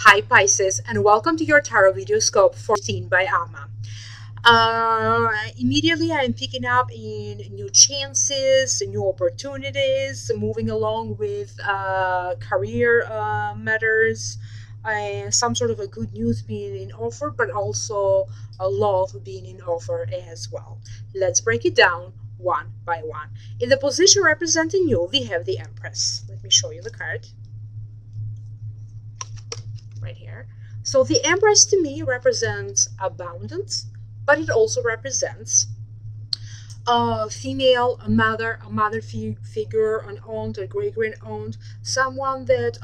Hi Pisces, and welcome to your tarot video scope for seen by Alma. Immediately I'm picking up in new chances, new opportunities, moving along with career matters, some sort of a good news being in offer, but also a love being in offer as well. Let's break it down one by one. In the position representing you, we have the Empress. Let me show you the card right here. So the Empress to me represents abundance, but it also represents a female, a mother figure, an aunt, a great aunt, someone that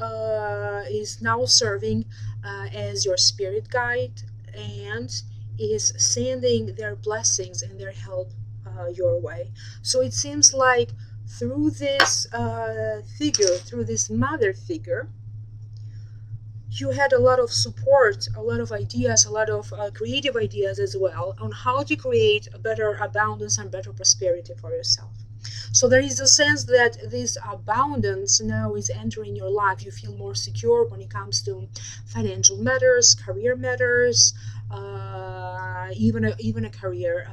is now serving as your spirit guide and is sending their blessings and their help your way. So it seems like through this figure, through this mother figure, you had a lot of support, a lot of ideas, a lot of creative ideas as well on how to create a better abundance and better prosperity for yourself. So there is a sense that this abundance now is entering your life. You feel more secure when it comes to financial matters, career matters, even a career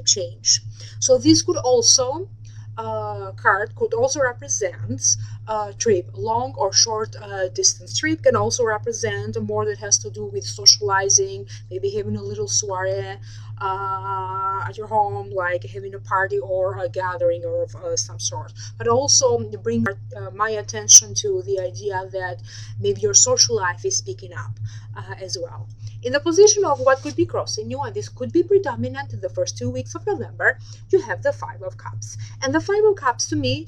change. So this could also card could also represent a trip, long or short distance trip. Can also represent more that has to do with socializing, maybe having a little soiree at your home, like having a party or a gathering of some sort. But also bring my attention to the idea that maybe your social life is picking up as well. In the position of what could be crossing you, and this could be predominant in the first 2 weeks of November, you have the Five of Cups. And the Five of Cups to me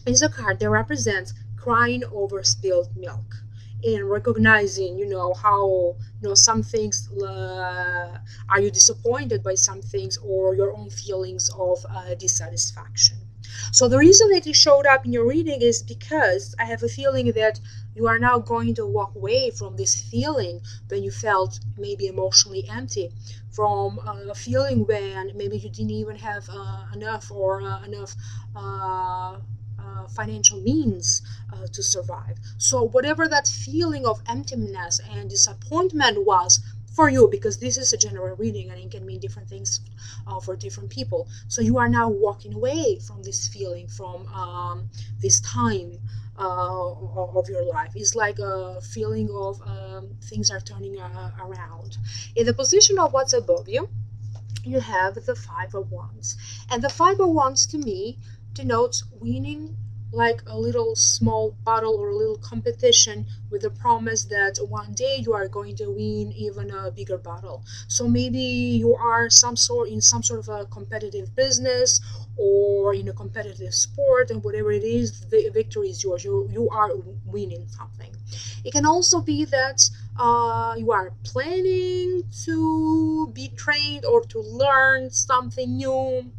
is a card that represents crying over spilled milk and recognizing, how, some things, are you disappointed by some things or your own feelings of dissatisfaction. So the reason that it showed up in your reading is because I have a feeling that you are now going to walk away from this feeling when you felt maybe emotionally empty, from a feeling when maybe you didn't even have enough financial means to survive. So whatever that feeling of emptiness and disappointment was for you, because this is a general reading and it can mean different things for different people. So you are now walking away from this feeling, from this time of your life. It's like a feeling of things are turning around. In the position of what's above you, you have the Five of Wands. And the Five of Wands to me denotes winning like a little small battle or a little competition, with the promise that one day you are going to win even a bigger battle. So maybe you are in some sort of a competitive business or in a competitive sport, and whatever it is, the victory is yours. You are winning something. It can also be that you are planning to be trained or to learn something new.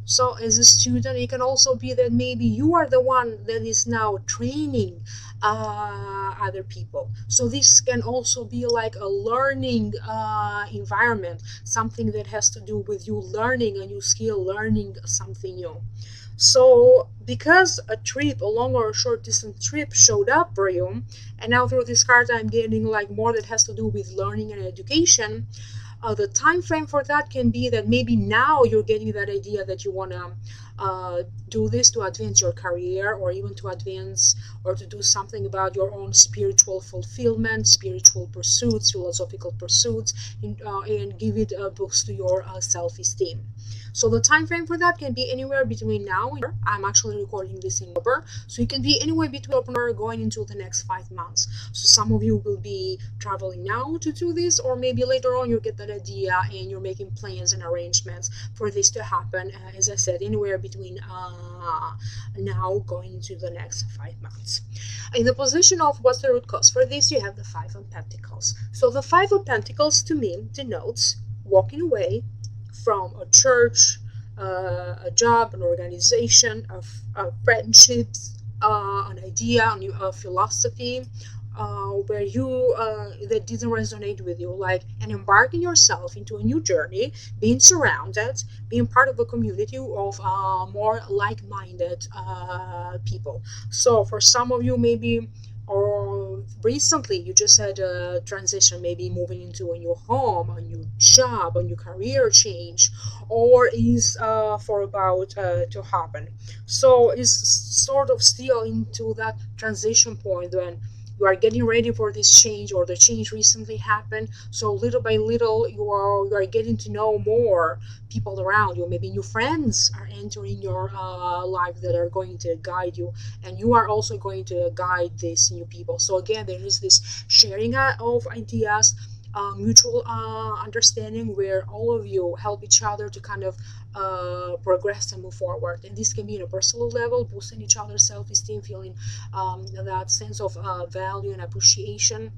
So as a student, it can also be that maybe you are the one that is now training other people. So this can also be like a learning environment, something that has to do with you learning a new skill, learning something new. So because a trip, a long or a short distance trip showed up for you, and now through this card I'm getting like more that has to do with learning and education, the time frame for that can be that maybe now you're getting that idea that you want to do this to advance your career, or even to advance or to do something about your own spiritual fulfillment, spiritual pursuits, philosophical pursuits, and give it a boost to your self-esteem. So the time frame for that can be anywhere between now and I'm actually recording this in October, so it can be anywhere between October going into the next 5 months. So some of you will be traveling now to do this, or maybe later on you get that idea and you're making plans and arrangements for this to happen. As I said, anywhere between now going into the next 5 months. In the position of what's the root cause for this, you have the Five of Pentacles. So the Five of Pentacles to me denotes walking away from a church, a job, an organization, of friendships, an idea, a philosophy, where you that didn't resonate with you, like, and embarking yourself into a new journey, being surrounded, being part of a community of more like-minded people. So for some of you, maybe or recently you just had a transition, maybe moving into a new home, a new job, a new career change, or is for about to happen. So it's sort of still into that transition point when you are getting ready for this change, or the change recently happened. So little by little you are getting to know more people around you. Maybe new friends are entering your life that are going to guide you, and you are also going to guide these new people. So again, there is this sharing of ideas, mutual understanding, where all of you help each other to kind of progress and move forward. And this can be in a personal level, boosting each other's self-esteem, feeling that sense of value and appreciation.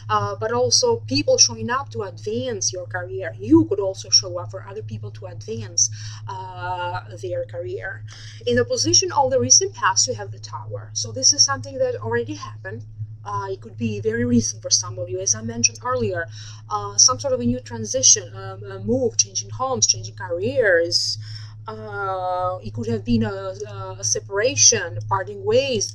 But also people showing up to advance your career. You could also show up for other people to advance their career. In the position of the recent past, you have the Tower. So this is something that already happened. It could be very recent for some of you, as I mentioned earlier. Some sort of a new transition, a move, changing homes, changing careers. It could have been a separation, parting ways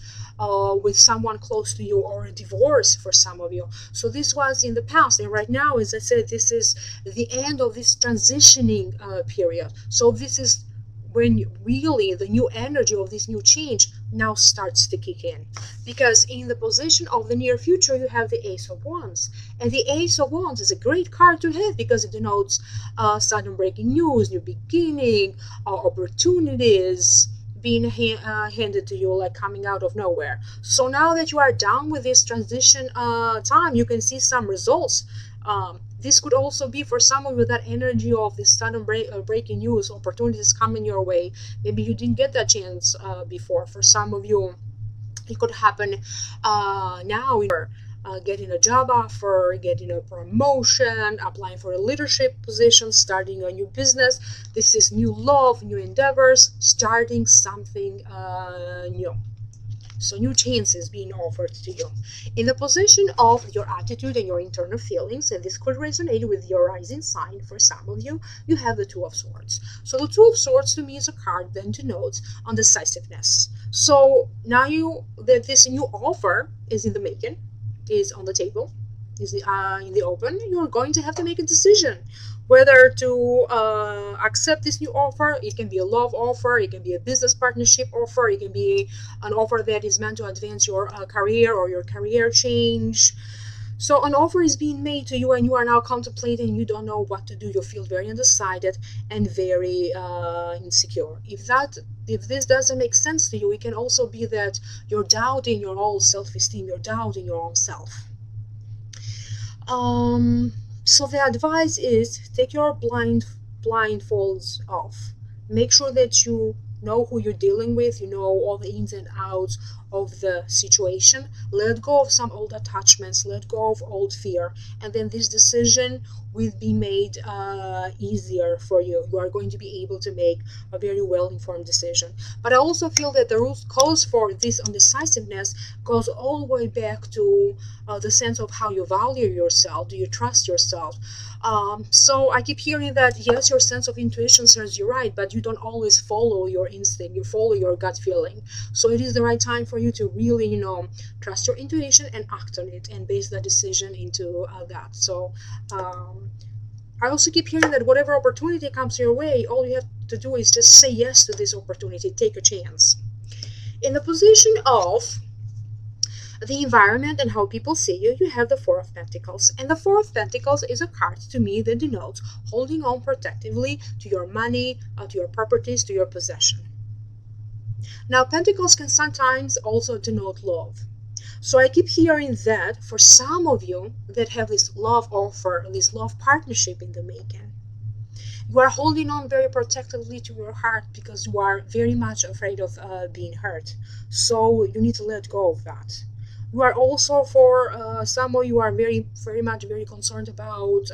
with someone close to you, or a divorce for some of you. So this was in the past, and right now, as I said, this is the end of this transitioning period. So this is when really the new energy of this new change now starts to kick in, because in the position of the near future you have the Ace of Wands, and the Ace of Wands is a great card to have because it denotes sudden breaking news, new beginning, opportunities being handed to you, like coming out of nowhere. So now that you are done with this transition time, you can see some results. This could also be for some of you that energy of this sudden breaking news, opportunities coming your way. Maybe you didn't get that chance before. For some of you, it could happen now. Getting a job offer, getting a promotion, applying for a leadership position, starting a new business. This is new love, new endeavors, starting something new. So new chances being offered to you. In the position of your attitude and your internal feelings, and this could resonate with your rising sign for some of you, you have the Two of Swords. So the Two of Swords to me is a card that denotes undecisiveness. So now that this new offer is in the making, is on the table, is in the open, you're going to have to make a decision whether to accept this new offer. It can be a love offer, it can be a business partnership offer, it can be an offer that is meant to advance your career or your career change. So an offer is being made to you, and you are now contemplating, you don't know what to do, you feel very undecided and very insecure. If this doesn't make sense to you, it can also be that you're doubting your own self-esteem, you're doubting your own self. So the advice is, take your blindfolds off. Make sure that you know who you're dealing with, you know all the ins and outs of the situation. Let go of some old attachments, let go of old fear, and then this decision will be made easier for you. You are going to be able to make a very well-informed decision. But I also feel that the root cause for this undecisiveness goes all the way back to the sense of how you value yourself. Do you trust yourself? So I keep hearing that, yes, your sense of intuition serves you right, but you don't always follow your instinct, you follow your gut feeling. So it is the right time for you to really, trust your intuition and act on it and base that decision into that. So I also keep hearing that whatever opportunity comes your way, all you have to do is just say yes to this opportunity, take a chance. In the position of the environment and how people see you, you have the Four of Pentacles. And the Four of Pentacles is a card to me that denotes holding on protectively to your money, to your properties, to your possession. Now, Pentacles can sometimes also denote love. So I keep hearing that for some of you that have this love offer, this love partnership in the making, you are holding on very protectively to your heart because you are very much afraid of being hurt. So you need to let go of that. You are also, for some of you, are very concerned about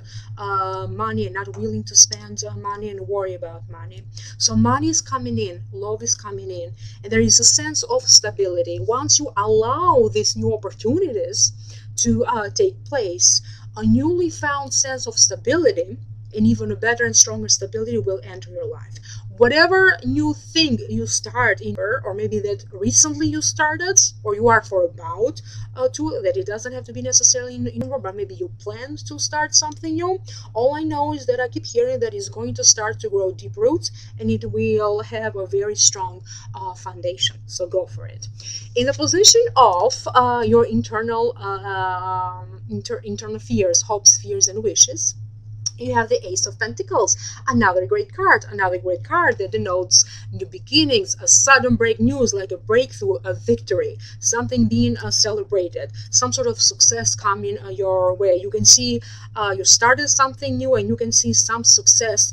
money and not willing to spend money and worry about money. So money is coming in, love is coming in, and there is a sense of stability. Once you allow these new opportunities to take place, a newly found sense of stability, and even a better and stronger stability, will enter your life. whatever new thing you start in, or maybe that recently you started, or you are for about to, that it doesn't have to be necessarily in but maybe you plan to start something new. All I know is that I keep hearing that it's going to start to grow deep roots, and it will have a very strong foundation. So go for it. In the position of your internal internal fears, hopes, fears, and wishes, you have the Ace of Pentacles, another great card that denotes new beginnings, a sudden break news, like a breakthrough, a victory, something being celebrated, some sort of success coming your way. You can see you started something new, and you can see some success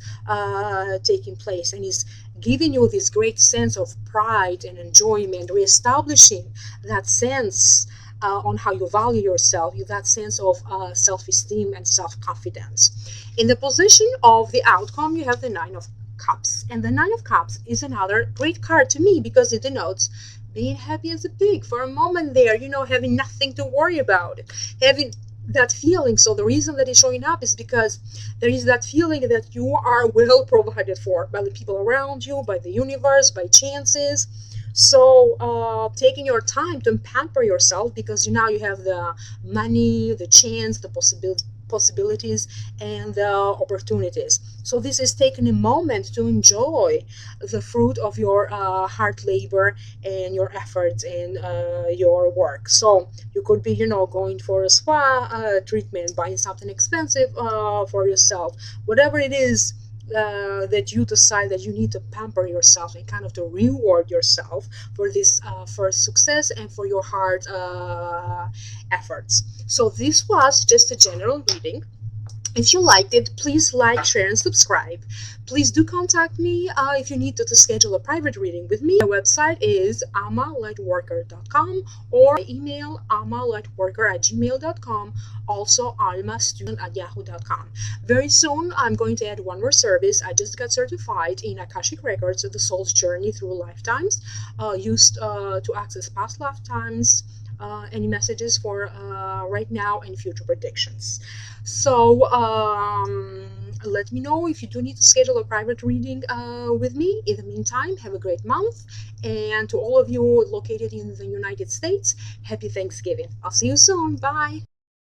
taking place, and it's giving you this great sense of pride and enjoyment, reestablishing that sense on how you value yourself, that sense of self-esteem and self-confidence. In the position of the outcome, you have the Nine of Cups. And the Nine of Cups is another great card to me because it denotes being happy as a pig for a moment there, having nothing to worry about, having that feeling. So the reason that it's showing up is because there is that feeling that you are well provided for by the people around you, by the universe, by chances. So taking your time to pamper yourself, because now you have the money, the chance, the possibilities, and the opportunities. So this is taking a moment to enjoy the fruit of your hard labor and your efforts and your work. So you could be, going for a spa treatment, buying something expensive for yourself, whatever it is that you decide that you need to pamper yourself and kind of to reward yourself for this first success and for your hard efforts. So this was just a general reading. If you liked it, please like, share, and subscribe. Please do contact me if you need to schedule a private reading with me. My website is almalightworker.com, or email almalightworker@gmail.com, also almastudent@yahoo.com. Very soon, I'm going to add one more service. I just got certified in Akashic Records of the soul's journey through lifetimes, used to access past lifetimes, any messages for right now and future predictions. So let me know if you do need to schedule a private reading with me. In the meantime, have a great month, and to all of you located in the United States, happy Thanksgiving. I'll see you soon. Bye.